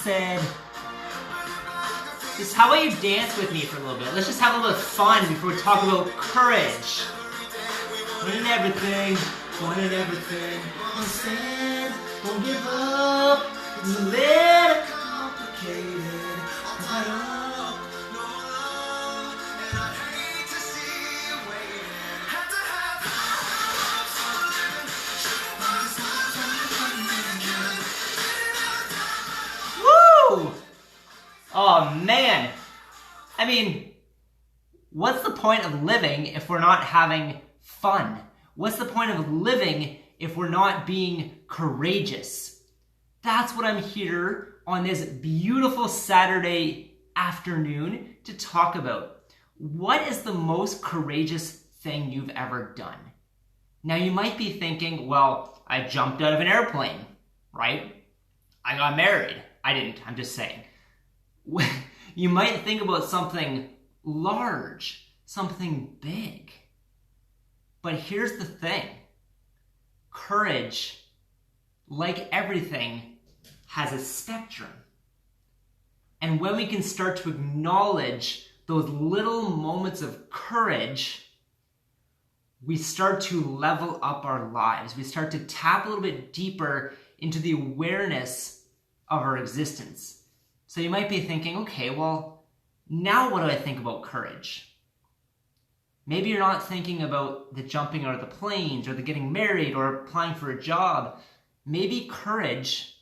said, just how about you dance with me for a little bit? Let's just have a little fun before we talk about courage. One and everything, one and everything. Don't stand, don't give up. It's a little complicated. Woo! Oh man. I mean, what's the point of living if we're not having fun? What's the point of living if we're not being courageous? That's what I'm here on this beautiful Saturday afternoon to talk about. What is the most courageous thing you've ever done? Now you might be thinking, well, I jumped out of an airplane, right? I got married. I didn't, I'm just saying. You might think about something large, something big. But here's the thing. Courage, like everything, has a spectrum. And when we can start to acknowledge those little moments of courage, we start to level up our lives. We start to tap a little bit deeper into the awareness of our existence. So you might be thinking, okay, well, now what do I think about courage? Maybe you're not thinking about the jumping out of the planes or the getting married or applying for a job. Maybe courage,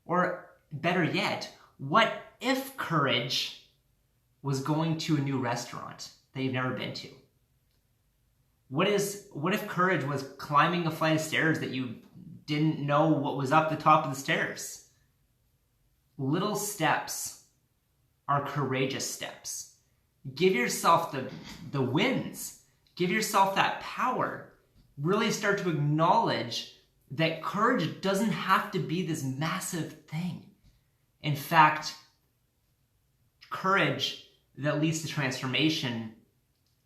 or better yet, what if courage was going to a new restaurant that you've never been to? What if courage was climbing a flight of stairs that you didn't know what was up the top of the stairs? Little steps are courageous steps. Give yourself the wins. Give yourself that power. Really start to acknowledge that courage doesn't have to be this massive thing. In fact, courage that leads to transformation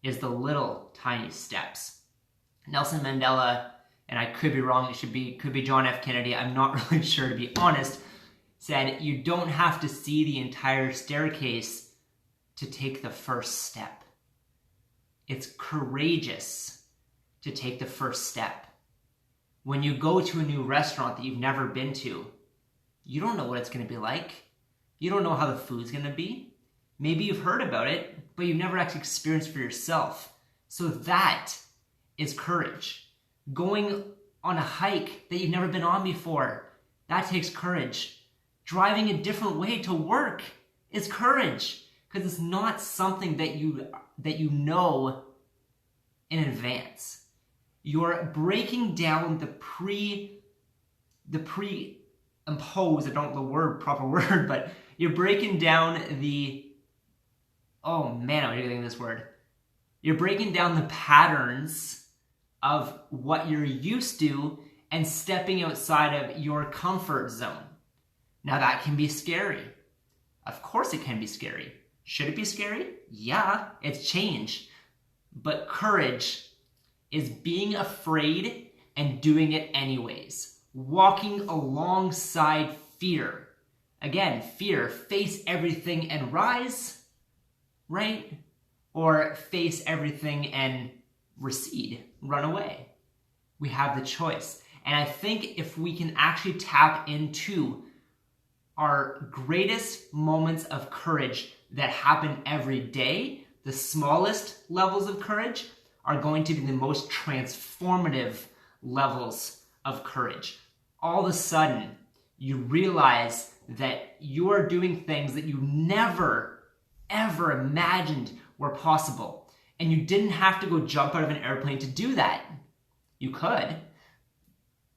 is the little tiny steps. Nelson Mandela, and I could be wrong, could be John F. Kennedy, I'm not really sure to be honest, said you don't have to see the entire staircase to take the first step. It's courageous to take the first step. When you go to a new restaurant that you've never been to, you don't know what it's going to be like. You don't know how the food's going to be. Maybe you've heard about it, but you've never actually experienced for yourself. So that is courage. Going on a hike that you've never been on before, that takes courage. Driving a different way to work is courage, because it's not something that you know in advance. You're breaking down the pre-imposed, I don't know the proper word, but you're breaking down oh man, I'm getting this word. You're breaking down the patterns of what you're used to and stepping outside of your comfort zone. Now that can be scary. Of course it can be scary. Should it be scary? Yeah, it's change. But courage is being afraid and doing it anyways. Walking alongside fear. Again, fear, face everything and rise, right? Or face everything and recede, run away. We have the choice. And I think if we can actually tap into our greatest moments of courage that happen every day, the smallest levels of courage are going to be the most transformative levels of courage. All of a sudden, you realize that you are doing things that you never, ever imagined were possible. And you didn't have to go jump out of an airplane to do that. You could.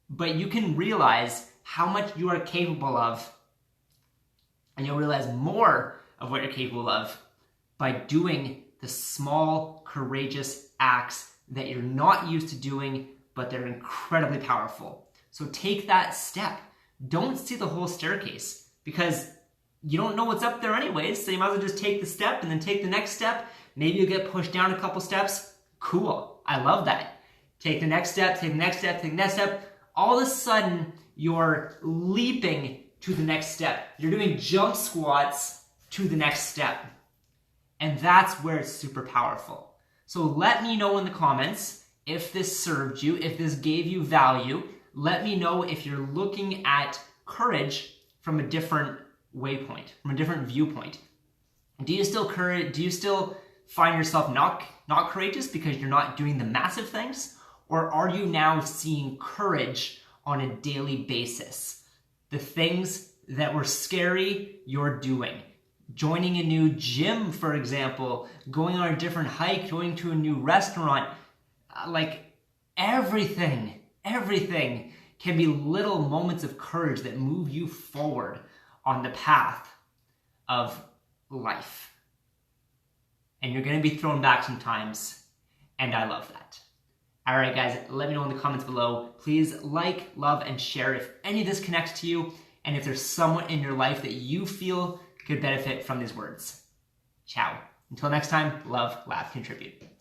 But you can realize how much you are capable of, and you'll realize more of what you're capable of by doing the small, courageous acts that you're not used to doing, but they're incredibly powerful. So take that step. Don't see the whole staircase, because you don't know what's up there anyways, so you might as well just take the step and then take the next step. Maybe you'll get pushed down a couple steps. Cool. I love that. Take the next step, take the next step, take the next step. All of a sudden, you're leaping to the next step. You're doing jump squats to the next step. And that's where it's super powerful. So let me know in the comments if this served you, if this gave you value. Let me know if you're looking at courage from a different waypoint, from a different viewpoint. Do you still find yourself not courageous because you're not doing the massive things? Or are you now seeing courage on a daily basis? The things that were scary, you're doing. Joining a new gym, for example, going on a different hike, going to a new restaurant, like everything can be little moments of courage that move you forward on the path of life. And you're going to be thrown back sometimes, and I love that. All right, guys, let me know in the comments below. Please like, love, and share if any of this connects to you, and if there's someone in your life that you feel could benefit from these words. Ciao. Until next time, love, laugh, contribute.